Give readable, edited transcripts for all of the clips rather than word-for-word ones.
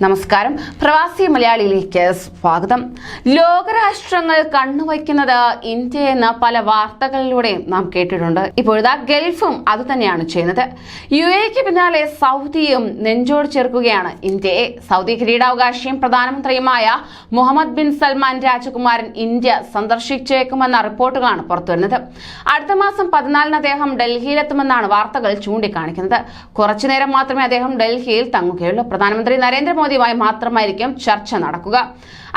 നമസ്കാരം. പ്രവാസി മലയാളിയിലേക്ക് സ്വാഗതം. ലോകരാഷ്ട്രങ്ങൾ കണ്ണുവയ്ക്കുന്നത് ഇന്ത്യ എന്ന പല വാർത്തകളിലൂടെയും നാം കേട്ടിട്ടുണ്ട്. ഇപ്പോഴത്തെ ഗൾഫും അതുതന്നെയാണ് ചെയ്യുന്നത്. UAE പിന്നാലെ സൗദിയും നെഞ്ചോട് ചേർക്കുകയാണ് ഇന്ത്യയെ. സൗദി കിരീടാവകാശിയും പ്രധാനമന്ത്രിയുമായ മുഹമ്മദ് ബിൻ സൽമാൻ രാജകുമാരൻ ഇന്ത്യ സന്ദർശിച്ചേക്കുമെന്ന റിപ്പോർട്ടുകളാണ് പുറത്തുവരുന്നത്. അടുത്ത മാസം 14 അദ്ദേഹം ഡൽഹിയിലെത്തുമെന്നാണ് വാർത്തകൾ ചൂണ്ടിക്കാണിക്കുന്നത്. കുറച്ചുനേരം മാത്രമേ അദ്ദേഹം ഡൽഹിയിൽ തങ്ങുകയുള്ളൂ. പ്രധാനമന്ത്രി നരേന്ദ്രമോദിയുമായി മാത്രമായിരിക്കും ചർച്ച നടക്കുക.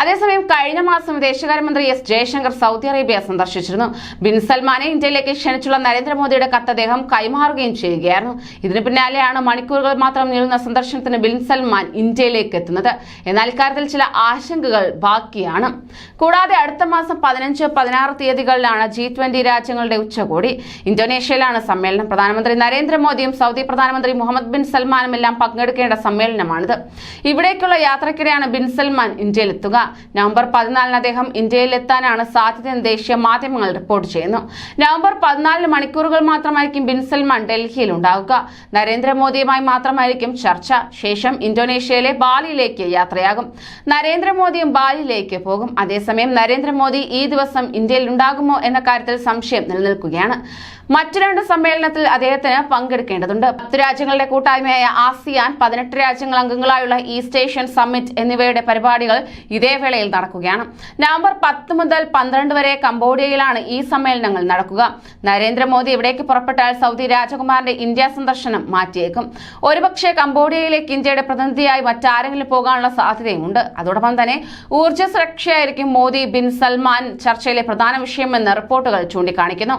അതേസമയം കഴിഞ്ഞ മാസം വിദേശകാര്യമന്ത്രി S ജയശങ്കർ സൗദി അറേബ്യ സന്ദർശിച്ചിരുന്നു. ബിൻ സൽമാനെ ഇന്ത്യയിലേക്ക് ക്ഷണിച്ചുള്ള നരേന്ദ്രമോദിയുടെ കത്ത് അദ്ദേഹം കൈമാറുകയും ചെയ്യുകയായിരുന്നു. ഇതിന് പിന്നാലെയാണ് മണിക്കൂറുകൾ മാത്രം നീളുന്ന സന്ദർശനത്തിന് ബിൻ സൽമാൻ ഇന്ത്യയിലേക്ക് എത്തുന്നത്. എന്നാൽ ഇക്കാര്യത്തിൽ ചില ആശങ്കകൾ ബാക്കിയാണ്. കൂടാതെ അടുത്ത മാസം 15, 16 തീയതികളിലാണ് G20 രാജ്യങ്ങളുടെ ഉച്ചകോടി. ഇന്തോനേഷ്യയിലാണ് സമ്മേളനം. പ്രധാനമന്ത്രി നരേന്ദ്രമോദിയും സൗദി പ്രധാനമന്ത്രി മുഹമ്മദ് ബിൻ സൽമാനും എല്ലാം പങ്കെടുക്കേണ്ട സമ്മേളനമാണിത്. ഇവിടേക്കുള്ള യാത്രയ്ക്കിടെയാണ് ബിൻ സൽമാൻ ഇന്ത്യയിലെത്തുക. നവംബർ 14 അദ്ദേഹം ഇന്ത്യയിലെത്താനാണ് സാധ്യതയെന്ന് ദേശീയ മാധ്യമങ്ങൾ റിപ്പോർട്ട് ചെയ്യുന്നു. നവംബർ 14 മണിക്കൂറുകൾ മാത്രമായിരിക്കും ബിൻ സൽമാൻ ഡൽഹിയിൽ ഉണ്ടാവുക. നരേന്ദ്രമോദിയുമായി മാത്രമായിരിക്കും ചർച്ച. ശേഷം ഇന്തോനേഷ്യയിലെ ബാലിയിലേക്ക് യാത്രയാകും. നരേന്ദ്രമോദിയും ബാലിയിലേക്ക് പോകും. അതേസമയം നരേന്ദ്രമോദി ഈ ദിവസം ഇന്ത്യയിൽ ഉണ്ടാകുമോ എന്ന കാര്യത്തിൽ സംശയം നിലനിൽക്കുകയാണ്. മറ്റു 2 സമ്മേളനത്തിൽ അദ്ദേഹത്തിന് പങ്കെടുക്കേണ്ടതുണ്ട്. 10 രാജ്യങ്ങളുടെ കൂട്ടായ്മയായ ASEAN, 18 രാജ്യങ്ങൾ അംഗങ്ങളായുള്ള ഈസ്റ്റ് ഏഷ്യൻ സമ്മിറ്റ് എന്നിവയുടെ പരിപാടികൾ ഇതേ വേളയിൽ നടക്കുകയാണ്. നവംബർ 10 മുതൽ 12 വരെ കംബോഡിയയിലാണ് ഈ സമ്മേളനങ്ങൾ നടക്കുക. നരേന്ദ്രമോദി ഇവിടേക്ക് പുറപ്പെട്ടാൽ സൗദി രാജകുമാരന്റെ ഇന്ത്യ സന്ദർശനം മാറ്റിയേക്കും. ഒരുപക്ഷെ കംബോഡിയയിലേക്ക് ഇന്ത്യയുടെ പ്രതിനിധിയായി മറ്റാരെങ്കിലും പോകാനുള്ള സാധ്യതയുമുണ്ട്. അതോടൊപ്പം തന്നെ ഊർജ്ജ സുരക്ഷയായിരിക്കും മോദി ബിൻ സൽമാൻ ചർച്ചയിലെ പ്രധാന വിഷയമെന്ന് റിപ്പോർട്ടുകൾ ചൂണ്ടിക്കാണിക്കുന്നു.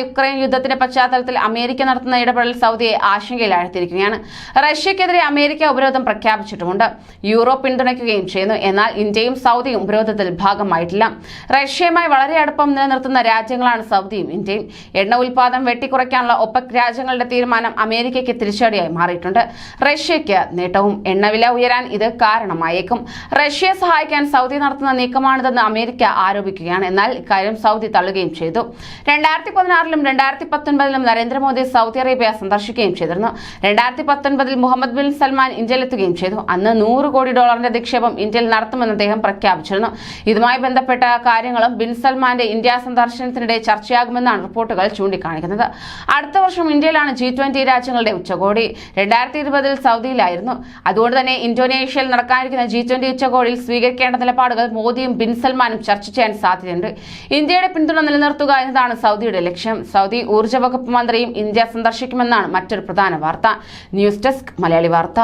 യുക്രൈൻ യുദ്ധത്തിന്റെ പശ്ചാത്തലത്തിൽ അമേരിക്ക നടത്തുന്ന ഇടപെടൽ സൗദിയെ ആശങ്കയിലാഴ്ത്തിയിരിക്കുകയാണ്. റഷ്യക്കെതിരെ അമേരിക്ക ഉപരോധം പ്രഖ്യാപിച്ചിട്ടുമുണ്ട്. യൂറോപ്പ് പിന്തുണയ്ക്കുകയും ചെയ്യുന്നു. എന്നാൽ ഇന്ത്യയും സൗദിയും ഉപരോധത്തിൽ ഭാഗമായിട്ടില്ല. റഷ്യയുമായി വളരെ അടുപ്പം നിലനിർത്തുന്ന രാജ്യങ്ങളാണ് സൗദിയും ഇന്ത്യയും. എണ്ണ ഉൽപാദനം വെട്ടിക്കുറയ്ക്കാനുള്ള OPEC രാജ്യങ്ങളുടെ തീരുമാനം അമേരിക്കയ്ക്ക് തിരിച്ചടിയായി മാറിയിട്ടുണ്ട്. റഷ്യയ്ക്ക് നേട്ടവും. എണ്ണവില ഉയരാൻ ഇത് കാരണമായേക്കും. റഷ്യയെ സഹായിക്കാൻ സൗദി നടത്തുന്ന നീക്കമാണിതെന്ന് അമേരിക്ക ആരോപിക്കുകയാണ്. എന്നാൽ ഇക്കാര്യം സൗദി തള്ളുകയും ചെയ്തു. 2016 2019 നരേന്ദ്രമോദി സൗദി അറേബ്യ സന്ദർശിക്കുകയും ചെയ്തിരുന്നു. 2019 മുഹമ്മദ് ബിൻ സൽമാൻ ഇന്ത്യയിലെത്തുകയും ചെയ്തു. അന്ന് $100 കോടി നിക്ഷേപം ഇന്ത്യയിൽ നടത്തുമെന്ന് അദ്ദേഹം പ്രഖ്യാപിച്ചിരുന്നു. ഇതുമായി ബന്ധപ്പെട്ട കാര്യങ്ങളും ബിൻ സൽമാന്റെ ഇന്ത്യ സന്ദർശനത്തിനിടെ ചർച്ചയാകുമെന്നാണ് റിപ്പോർട്ടുകൾ ചൂണ്ടിക്കാണിക്കുന്നത്. അടുത്ത വർഷം ഇന്ത്യയിലാണ് G20 രാജ്യങ്ങളുടെ ഉച്ചകോടി. 2020 സൗദിയിലായിരുന്നു. അതുകൊണ്ട് തന്നെ ഇന്തോനേഷ്യയിൽ നടക്കാനിരിക്കുന്ന G20 ഉച്ചകോടിയിൽ സ്വീകരിക്കേണ്ട നിലപാടുകൾ മോദിയും ബിൻ സൽമാനും ചർച്ച ചെയ്യാൻ സാധ്യതയുണ്ട്. ഇന്ത്യയുടെ പിന്തുണ നിലനിർത്തുക എന്നതാണ് സൗദിയുടെ ലക്ഷ്യം. സൗദി ഊർജ്ജ വകുപ്പ് മന്ത്രിയും ഇന്ത്യ സന്ദർശിക്കുമെന്നാണ് മറ്റൊരു പ്രധാന വാർത്ത. ന്യൂസ് ഡെസ്ക് മലയാളി വാർത്ത.